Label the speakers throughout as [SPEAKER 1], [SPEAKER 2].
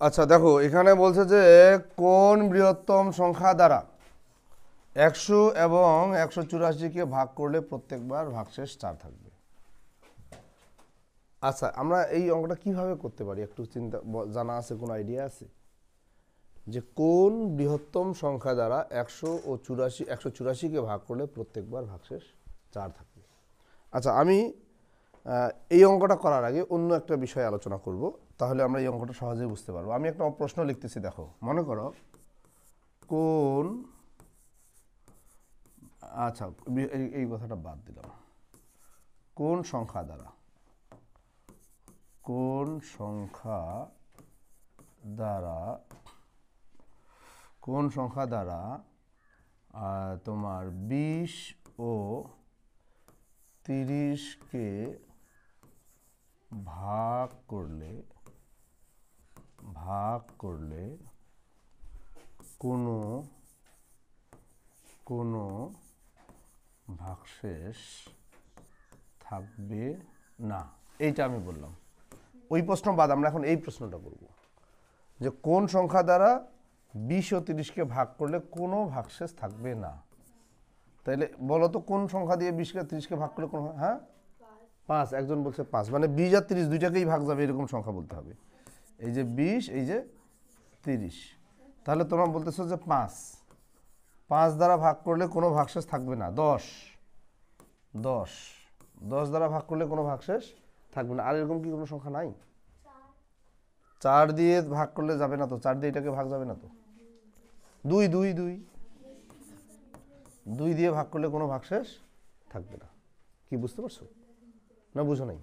[SPEAKER 1] আচ্ছা দেখো এখানে বলছে যে কোন বৃহত্তম সংখ্যা দ্বারা 100 এবং 184কে ভাগ করলে প্রত্যেকবার ভাগশেষ 4 থাকবে। আচ্ছা আমরা এই অঙ্কটা কিভাবে করতে পারি একটু চিন্তা জানা আছে, কোনো আইডিয়া আছে যে কোন বৃহত্তম সংখ্যা দ্বারা 184কে ভাগ করলে প্রত্যেকবার ভাগশেষ 4 থাকবে? আচ্ছা আমি এই অঙ্কটা করার আগে অন্য একটা বিষয় আলোচনা করব, তাহলে আমরা এই অঙ্কটা সহজেই বুঝতে পারবো। আমি একটা প্রশ্ন লিখতেছি, দেখো মনে করো কোন, আচ্ছা এই কথাটা বাদ দিলাম, কোন সংখ্যা দ্বারা তোমার 20 ও 30কে ভাগ করলে কোনো ভাগশেষ থাকবে না, এইটা আমি বললাম। ওই প্রশ্ন বাদ, আমরা এখন এই প্রশ্নটা করব যে কোন সংখ্যা দ্বারা 20 ও 30কে ভাগ করলে কোনো ভাগশেষ থাকবে না। তাইলে বলো তো কোন সংখ্যা দিয়ে 20কে 30কে ভাগ করলে কোনো, হ্যাঁ 5, একজন বলছে 5, মানে 20 আর 30 দুইটাকেই ভাগ যাবে এরকম সংখ্যা বলতে হবে। এই যে 20, এই যে 30, তাহলে তোমরা বলতেছো যে 5 দ্বারা ভাগ করলে কোনো ভাগশেষ থাকবে না। 10 দ্বারা ভাগ করলে কোনো ভাগশেষ থাকবে না। আর এরকম কি কোনো সংখ্যা নাই? 4 দিয়ে ভাগ করলে যাবে না তো, 4 দিয়ে এটাকে ভাগ যাবে না তো। 2 দিয়ে ভাগ করলে কোনো ভাগশেষ থাকবে না। কি বুঝতে পারছো না বুঝো নাই?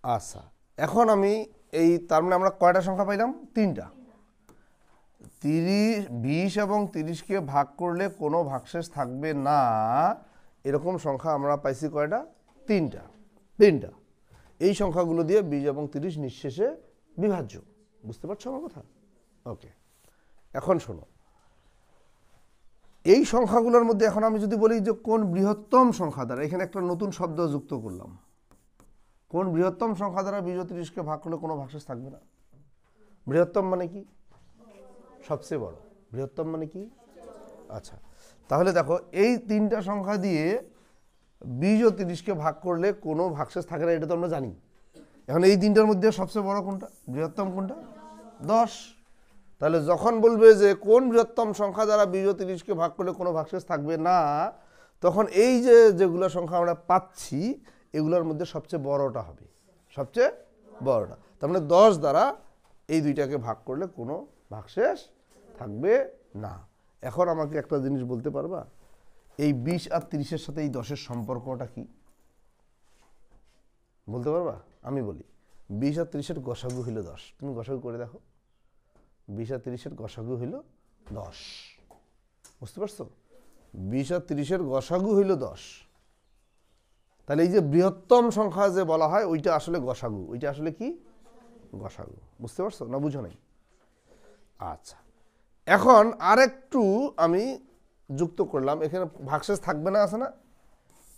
[SPEAKER 1] আচ্ছা এখন আমি এই, তার মানে আমরা কয়টা সংখ্যা পাইলাম? 3টা। 20 এবং 30কে ভাগ করলে কোনো ভাগশেষ থাকবে না এরকম সংখ্যা আমরা পাইছি কয়টা? 3টা। এই সংখ্যাগুলো দিয়ে 20 এবং 30 নিঃশেষে বিভাজ্য। বুঝতে পারছো আমার কথা? ওকে, এখন শোনো, এই সংখ্যাগুলোর মধ্যে এখন আমি যদি বলি যে কোন বৃহত্তম সংখ্যা দ্বারা, এখানে একটা নতুন শব্দ যুক্ত করলাম, কোন বৃহত্তম সংখ্যা দ্বারা 20 ও 30কে ভাগ করলে কোনো ভাগশেষ থাকবে না। বৃহত্তম মানে কি? সবচেয়ে বড়। বৃহত্তম মানে কি? আচ্ছা তাহলে দেখো এই 3টা সংখ্যা দিয়ে 20 ও 30কে ভাগ করলে কোনো ভাগশেষ থাকে না, এটা তো আমরা জানি। এখন এই 3টার মধ্যে সবচেয়ে বড় কোনটা, বৃহত্তম কোনটা? 10। তাহলে যখন বলবে যে কোন বৃহত্তম সংখ্যা দ্বারা 20 ও 30কে ভাগ করলে কোনো ভাগশেষ থাকবে না, তখন এই যে যেগুলো সংখ্যা আমরা পাচ্ছি এগুলোর মধ্যে সবচেয়ে বড়টা হবে, সবচেয়ে বড়টা। তার মানে 10 দ্বারা এই দুইটাকে ভাগ করলে কোনো ভাগশেষ থাকবে না। এখন আমাকে একটা জিনিস বলতে পারবা, এই 20 আর 30-এর সাথে এই 10-এর সম্পর্কটা কি বলতে পারবা? আমি বলি 20 আর 30-এর গসাগু হইল 10। তুমি গসাগু করে দেখো, 20 আর 30-এর গসাগু হইল 10। বুঝতে পারছো? 20 আর 30-এর গসাগু হইল 10। তাহলে এই যে বৃহত্তম সংখ্যা যে বলা হয় ওইটা আসলে গসাগু, ওইটা আসলে কি? গসাগু। বুঝতে পারছো না বুঝো নাই? আচ্ছা এখন আরেকটু আমি যুক্ত করলাম, এখানে ভাগশেষ থাকবে না আছে না,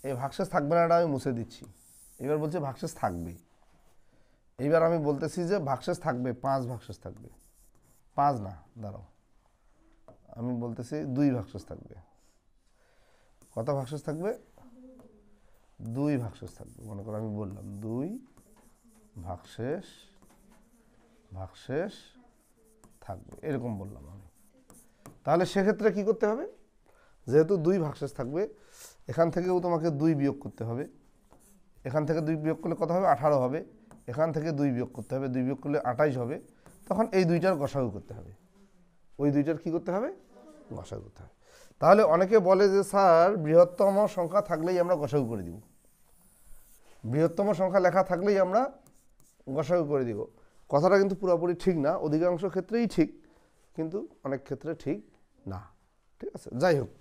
[SPEAKER 1] এই ভাগশেষ থাকবে না আমি মুছে দিচ্ছি। এবার বলছে ভাগশেষ থাকবে। এইবার আমি বলতেছি যে ভাগশেষ থাকবে, 5 ভাগশেষ থাকবে। 5 না, দাঁড়াও, আমি বলতেছি 2 ভাগশেষ থাকবে। কত ভাগশেষ থাকবে? 2 ভাগশেষ থাকবে। মনে করো আমি বললাম 2 ভাগশেষ থাকবে, এরকম বললাম আমি। তাহলে সেক্ষেত্রে কি করতে হবে? যেহেতু 2 ভাগশেষ থাকবে, এখান থেকেও তোমাকে 2 বিয়োগ করতে হবে। এখান থেকে 2 বিয়োগ করলে কত হবে? 18 হবে। এখান থেকে 2 বিয়োগ করতে হবে, 2 বিয়োগ করলে 28 হবে। তখন এই দুইটার গসাগু করতে হবে, ওই দুইটার কি করতে হবে? গসাগু করতে হবে। তাহলে অনেকে বলে যে স্যার বৃহত্তম সংখ্যা থাকলেই আমরা গসাগু করে দিব, বৃহত্তম সংখ্যা লেখা থাকলেই আমরা গসাগু করে দিব। কথাটা কিন্তু পুরোপুরি ঠিক না, অধিকাংশ ক্ষেত্রেই ঠিক কিন্তু অনেক ক্ষেত্রে ঠিক না। ঠিক আছে, যাই হোক।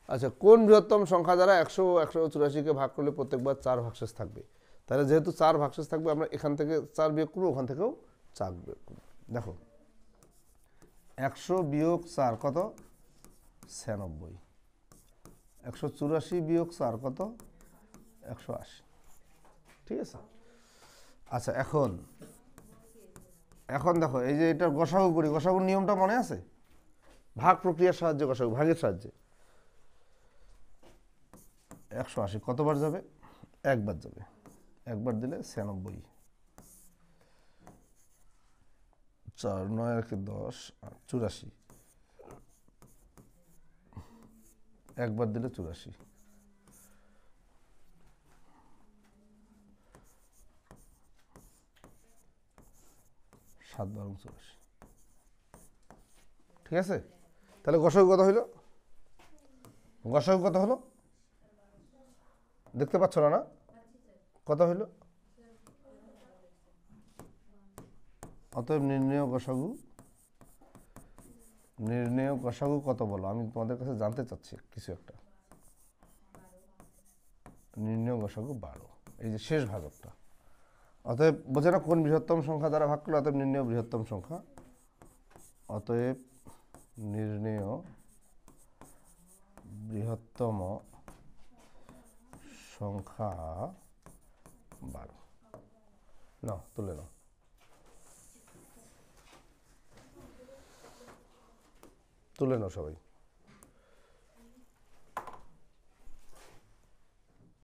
[SPEAKER 1] আচ্ছা কোন বৃহত্তম সংখ্যা দ্বারা 100 ও 184কে ভাগ করলে প্রত্যেকবার 4 ভাগশেষ থাকবে? তাহলে যেহেতু 4 ভাগশেষ থাকবে আমরা এখান থেকে 4 বিয়োগ করবো, ওখান থেকেও 4 বিয়োগ করবো। দেখো 100 বিয়োগ 4 কত? 96। 184 বিয়োগ 4 কত? 180। ঠিক আছে। আচ্ছা এখন এখন দেখো এই যে এটা গসাগু করি, গসাগুর নিয়মটা মনে আছে? ভাগ প্রক্রিয়ার সাহায্যে গসাগু, ভাগের সাহায্যে। 180 কতবার যাবে? একবার যাবে, একবার দিলে 96। 4 9 আর 10 84, একবার দিলে 84। 7 12 84, ঠিক আছে? তাহলে গসাগু কত হইল? গসাগু কত হলো দেখতে পাচ্ছ না? না কত হইল? অতএব নির্ণেয় গসাগু, নির্ণেয় গসাগু কত বলো? আমি তোমাদের কাছে জানতে চাচ্ছি কিছু একটা। নির্ণেয় গসাগু 12, এই যে শেষ ভাজকটা। অতএব বোঝে না কোন বৃহত্তম সংখ্যা দ্বারা ভাগ করলে? অতএব নির্ণেয় বৃহত্তম সংখ্যা, অতএব নির্ণেয় বৃহত্তম সংখ্যা 12। নাও তুলে নাও, তুলে নাও সবাই।